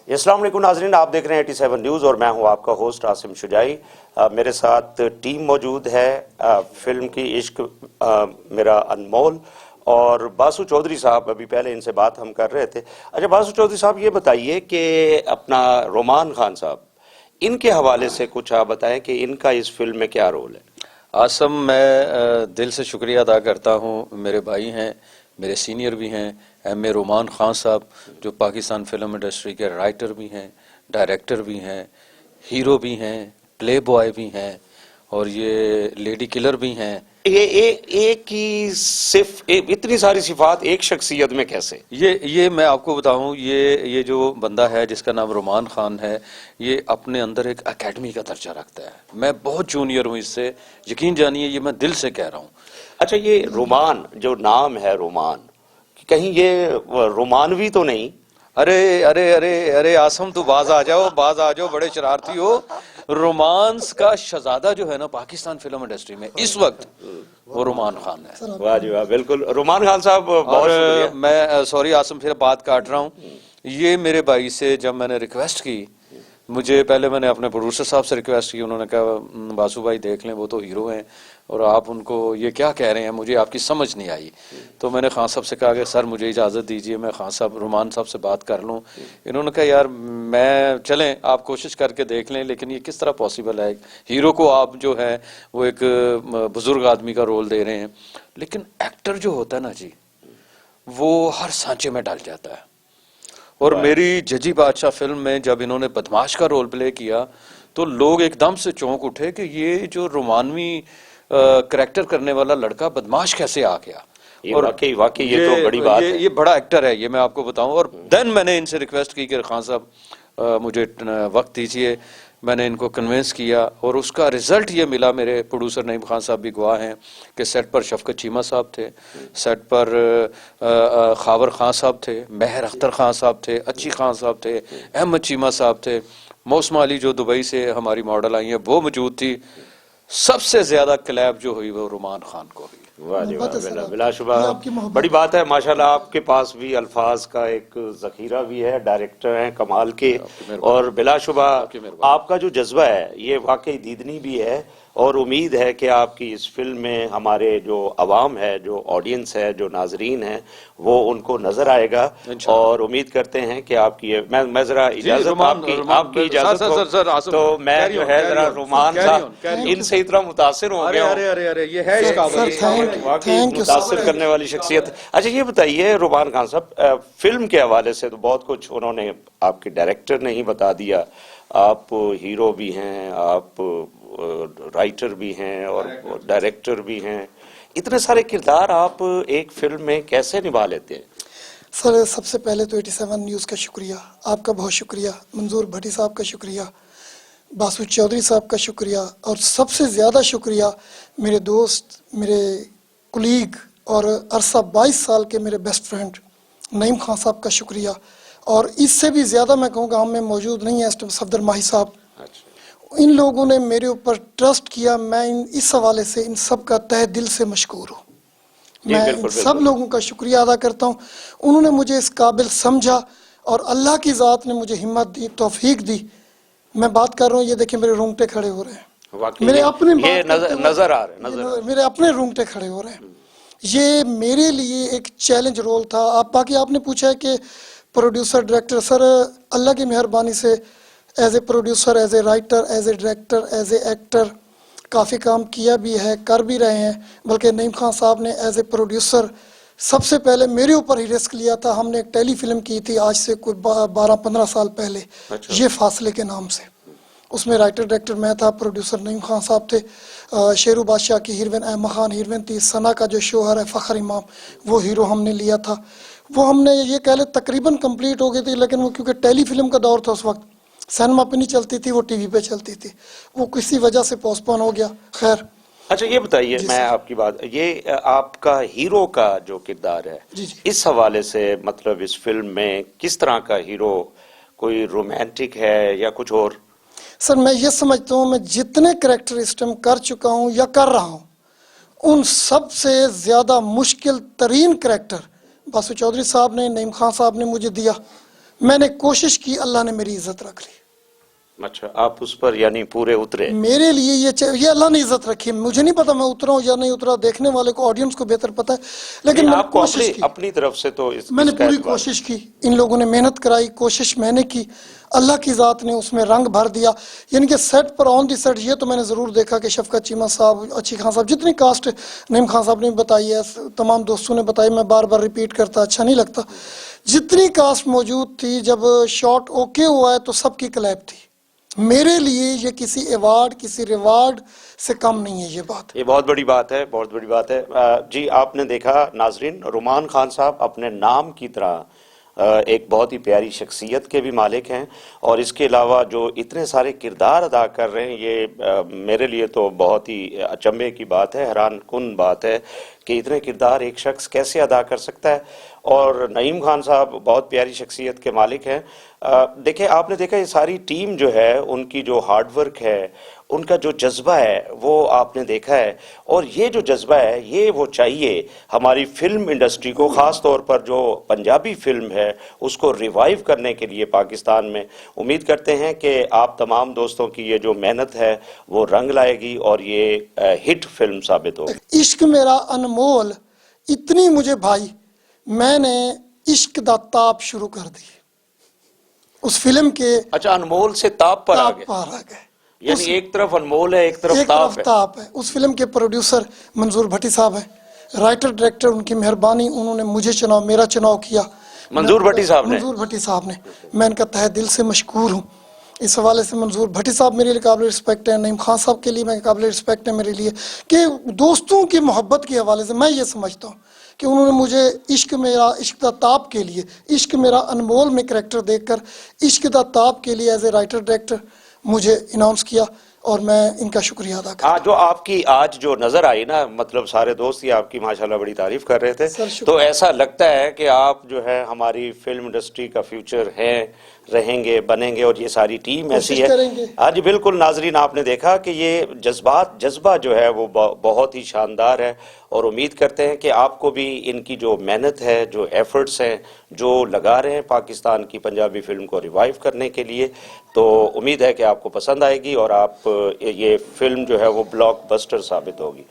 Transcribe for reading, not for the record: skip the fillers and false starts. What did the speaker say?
अस्सलाम वालेकुम नाज़रीन, आप देख रहे हैं 87 न्यूज़ और मैं हूं आपका होस्ट आसिम शुजाई। मेरे साथ टीम मौजूद है, फिल्म की इश्क मेरा अनमोल और बासु चौधरी साहब। अभी पहले इनसे बात हम कर रहे थे। अच्छा बासु चौधरी साहब, ये बताइए कि अपना रोमान खान साहब, इनके हवाले से कुछ आप बताएं कि इनका इस फिल्म में क्या रोल है। आसम, मैं दिल से शुक्रिया अदा करता हूँ। मेरे भाई हैं, मेरे सीनियर भी हैं, एम.ए. रोमान खान साहब, जो पाकिस्तान फिल्म इंडस्ट्री के राइटर भी हैं, डायरेक्टर भी हैं, हीरो भी हैं, प्ले बॉय भी हैं और ये लेडी किलर भी हैं। ये एक ही सिर्फ इतनी सारी सिफात एक शख्सियत में कैसे? ये मैं आपको बताऊं, ये जो बंदा है जिसका नाम रोमान खान है, ये अपने अंदर एक एकेडमी का दर्जा रखता है। मैं बहुत जूनियर हूं इससे, यकीन जानिए, ये मैं दिल से कह रहा हूं। अच्छा, ये रोमान जो नाम है, रोमान, कहीं ये रोमानवी तो नहीं? अरे अरे अरे अरे आसम, तू बाज आ जाओ, बड़े शरारती हो। रोमांस का शहजादा जो है ना पाकिस्तान फिल्म इंडस्ट्री में इस वक्त, वो रोमान खान है। वाह जी वाह, बिल्कुल रोमान खान साहब, बहुत शुक्रिया। मैं सॉरी आसम, फिर बात काट रहा हूँ। ये मेरे भाई से जब मैंने रिक्वेस्ट की, मुझे पहले मैंने अपने प्रोड्यूसर साहब से रिक्वेस्ट की, उन्होंने कहा बासु भाई देख लें, वो तो हीरो हैं और आप उनको ये क्या कह रहे हैं, मुझे आपकी समझ नहीं आई। तो मैंने खान साहब से कहा कि सर मुझे इजाज़त दीजिए, मैं खान साहब रोमान साहब से बात कर लूँ। इन्होंने कहा यार मैं, चलें आप कोशिश करके देख लें, लेकिन ये किस तरह पॉसिबल है, हीरो को आप जो है वो एक बुजुर्ग आदमी का रोल दे रहे हैं। लेकिन एक्टर जो होता है ना जी, वो हर सांचे में डल जाता है। और मेरी जजी बादशाह फिल्म में जब इन्होंने बदमाश का रोल प्ले किया तो लोग एकदम से चौंक उठे कि ये जो रोमानवी करैक्टर करने वाला लड़का बदमाश कैसे आ गया। और वाकई ये तो बड़ी बात है। ये बड़ा एक्टर है, ये मैं आपको बताऊं। और देन मैंने इनसे रिक्वेस्ट की कि खान साहब मुझे वक्त दीजिए। मैंने इनको कन्विंस किया और उसका रिजल्ट ये मिला। मेरे प्रोड्यूसर नईम खान साहब भी गवाह हैं कि सेट पर शफकत चीमा साहब थे, सेट पर खावर खान साहब थे, महर अख्तर खान साहब थे, अच्छी खान साहब थे, अहमद चीमा साहब थे, मौसमा अली जो दुबई से हमारी मॉडल आई हैं वो मौजूद थी। सबसे ज्यादा क्लैब जो हुई वो रोमान खान को हुई। वाह जी वाह, बिलाशुबा बड़ी बात है। माशाल्लाह आपके पास भी अल्फाज का एक जखीरा भी है, डायरेक्टर हैं कमाल के, और बिलाशुबा आपका जो जज्बा है ये वाकई दीदनी भी है। और उम्मीद है कि आपकी इस फिल्म में हमारे जो अवाम है, जो ऑडियंस है, जो नाजरीन है, वो उनको नजर आएगा। और उम्मीद करते हैं कि आपकी मैं जरा इजाजत, आपकी इजाजत हो तो मैं जो है जरा रोमान साहब इनसे इतना मुतासिर हो गया। अरे ये है इसका मुतासिर करने वाली शख्सियत। अच्छा ये बताइए रोमान खान साहब, फिल्म के हवाले से तो बहुत कुछ उन्होंने, आपके डायरेक्टर ने ही बता दिया, आप हीरो भी हैं, आप राइटर भी हैं और डायरेक्टर भी हैं। इतने सारे किरदार आप एक फिल्म में कैसे निभा लेते हैं? सर सबसे पहले तो 87 न्यूज़ का शुक्रिया, आपका बहुत शुक्रिया, मंजूर भट्टी साहब का शुक्रिया, बासु चौधरी साहब का शुक्रिया, और सबसे ज़्यादा शुक्रिया मेरे दोस्त, मेरे कुलीग और अरसा 22 साल के मेरे बेस्ट फ्रेंड नईम खान साहब का शुक्रिया। और इससे भी ज़्यादा मैं कहूँगा, हम में मौजूद नहीं है सफदर माही साहब। इन लोगों ने मेरे ऊपर ट्रस्ट किया। मैं इस हवाले से इन सब का तहे दिल से मशकूर हूँ। मैं इन सब लोगों का शुक्रिया अदा करता हूँ। उन्होंने मुझे इस काबिल समझा और अल्लाह की ज़ात ने मुझे हिम्मत दी, तौफीक दी। मैं बात कर रहा हूँ, ये देखिए मेरे रोंगटे खड़े हो रहे हैं, मेरे अपने नजर आ रहे, मेरे अपने रोंगटे खड़े हो रहे हैं। ये मेरे लिए एक चैलेंज रोल था। बाकी आपने पूछा है कि प्रोड्यूसर डायरेक्टर, सर अल्लाह की मेहरबानी से as a producer, as a writer, as a director, as a actor काफ़ी काम किया भी है, कर भी रहे हैं। बल्कि नईम खान साहब ने एज ए प्रोड्यूसर सबसे पहले मेरे ऊपर ही रिस्क लिया था। हमने एक टेली फिल्म की थी आज से कोई 12-15 साल पहले, ये फासले के नाम से। उसमें राइटर डायरेक्टर मैं था, प्रोड्यूसर नईम खान साहब थे। शेरू बादशाह की हीरोइन अहमा खान हीरोइन थी। सना का जो शोहर है फ़खर इमाम, वो हीरो हमने लिया था। वो हमने ये कह ले तकरीबन कंप्लीट हो गई थी, लेकिन वो क्योंकि टेली फिल्म का दौर था उस वक्त, सिनेमा पे नहीं चलती थी, वो टीवी पे चलती थी, वो किसी वजह से पोस्टपोन हो गया। खैर अच्छा ये बताइए, मैं आपकी बात, ये आपका हीरो का जो किरदार है इस हवाले से, मतलब इस फिल्म में किस तरह का हीरो, कोई रोमांटिक है या कुछ और? सर मैं ये समझता हूँ, मैं जितने कैरेक्टर इस टाइम कर चुका हूँ या कर रहा हूँ, उन सब से ज़्यादा मुश्किल तरीन कैरेक्टर बासु चौधरी साहब ने, नईम खान साहब ने मुझे दिया। मैंने कोशिश की, अल्लाह ने मेरी इज्जत रख ली। अच्छा, आप उस पर यानी पूरे उतरे। मेरे लिए ये अल्लाह ने इज्जत रखी। मुझे नहीं पता मैं उतरा हूँ या नहीं उतरा, देखने वाले को, ऑडियंस को बेहतर पता है, लेकिन मैंने आपको कोशिश की। अपनी तरफ से तो मैंने इसका पूरी एतबार- कोशिश की, इन लोगों ने मेहनत कराई, कोशिश मैंने की, अल्लाह की ज़ात ने उसमें रंग भर दिया। यानी कि सेट पर, ऑन दी सेट, ये तो मैंने ज़रूर देखा कि शफकत चीमा साहब, अच्छी खान साहब, जितनी कास्ट नईम खान साहब ने बताई है, तमाम दोस्तों ने बताई, मैं बार बार रिपीट करता अच्छा नहीं लगता, जितनी कास्ट मौजूद थी, जब शॉट ओके हुआ है तो सबकी क्लैप थी। मेरे लिए ये किसी अवार्ड, किसी रिवार्ड से कम नहीं है ये बात। ये बहुत बड़ी बात है, बहुत बड़ी बात है। जी, आपने देखा नाजरीन, रुमान खान साहब अपने नाम की तरह एक बहुत ही प्यारी शख्सियत के भी मालिक हैं, और इसके अलावा जो इतने सारे किरदार अदा कर रहे हैं, ये मेरे लिए तो बहुत ही अचंभे की बात है, हैरान कुन बात है कि इतने किरदार एक शख्स कैसे अदा कर सकता है। और नईम खान साहब बहुत प्यारी शख्सियत के मालिक हैं। देखिए, आपने देखा ये सारी टीम जो है, उनकी जो हार्डवर्क है, उनका जो जज्बा है, वो आपने देखा है। और ये जो जज्बा है, ये वो चाहिए हमारी फिल्म इंडस्ट्री को, ख़ास तौर पर जो पंजाबी फिल्म है उसको रिवाइव करने के लिए पाकिस्तान में। उम्मीद करते हैं कि आप तमाम दोस्तों की ये जो मेहनत है वो रंग लाएगी और ये हिट फिल्म साबित होगी। इश्क मेरा अनमोल, इतनी मुझे भाई, मैंने इश्क दा ताप शुरू कर दी उस फिल्म के। अच्छा, अनमोल से ताप पर आ गए, पार आ गए। यानी एक तरफ अनमोल है, एक तरफ ताप है। उस फिल्म के प्रोड्यूसर मंजूर भट्टी साहब हैं, राइटर डायरेक्टर, उनकी मेहरबानी, उन्होंने मुझे चुनाव, मेरा चुनाव किया मंजूर भट्टी साहब ने। मैं इनका तहे दिल से मशकूर हूँ। इस हवाले से मंजूर भट्टी साहब मेरे लिए काबिल रिस्पेक्ट है, नईम खान साहब के लिए मैं काबिल रिस्पेक्ट है मेरे लिए, कि दोस्तों की मोहब्बत के हवाले से मैं ये समझता हूँ कि उन्होंने मुझे इश्क मेरा, इश्क दा ताप के लिए, इश्क मेरा अनमोल में करैक्टर देखकर इश्क दा ताप के लिए एज ए राइटर डायरेक्टर मुझे इनाउंस किया, और मैं इनका शुक्रिया अदा करता हूं। जो आपकी आज जो नजर आई ना, मतलब सारे दोस्त ही आपकी माशाल्लाह बड़ी तारीफ कर रहे थे, तो ऐसा लगता है कि आप जो है हमारी फिल्म इंडस्ट्री का फ्यूचर है, रहेंगे, बनेंगे, और ये सारी टीम ऐसी है। हाँ जी, बिल्कुल नाजरीन, आपने देखा कि ये जज्बा जो है वो बहुत ही शानदार है, और उम्मीद करते हैं कि आपको भी इनकी जो मेहनत है, जो एफर्ट्स हैं, जो लगा रहे हैं पाकिस्तान की पंजाबी फिल्म को रिवाइव करने के लिए, तो उम्मीद है कि आपको पसंद आएगी और आप ये फिल्म जो है वो ब्लॉकबस्टर साबित होगी।